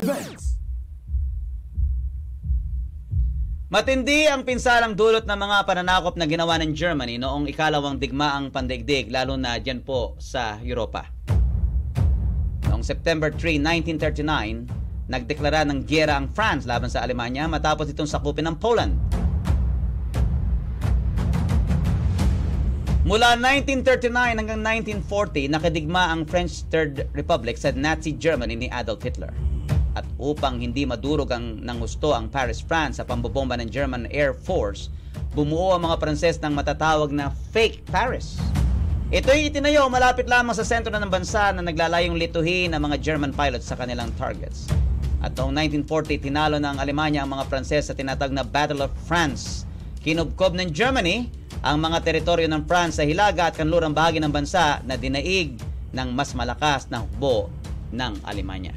Events. Matindi ang pinsalang dulot ng mga pananakop na ginawa ng Germany noong ikalawang digmaang pandaigdig, lalo na dyan po sa Europa. Noong September 3, 1939, nagdeklara ng giyera ang France laban sa Alemanya matapos itong sakupin ng Poland. Mula 1939 hanggang 1940, nakadigma ang French Third Republic sa Nazi Germany ni Adolf Hitler. At upang hindi madurog ng gusto ang Paris, France sa pambobomba ng German Air Force, bumuo ang mga Pranses ng matatawag na Fake Paris. Ito'y itinayo malapit lamang sa sentro ng bansa na naglalayong lituhin ang mga German pilots sa kanilang targets. At noong 1940, tinalo ng Alemanya ang mga Pranses sa tinatawag na Battle of France. Kinubkob ng Germany ang mga teritoryo ng France sa hilaga at kanlurang bahagi ng bansa na dinaig ng mas malakas na hukbo ng Alemanya.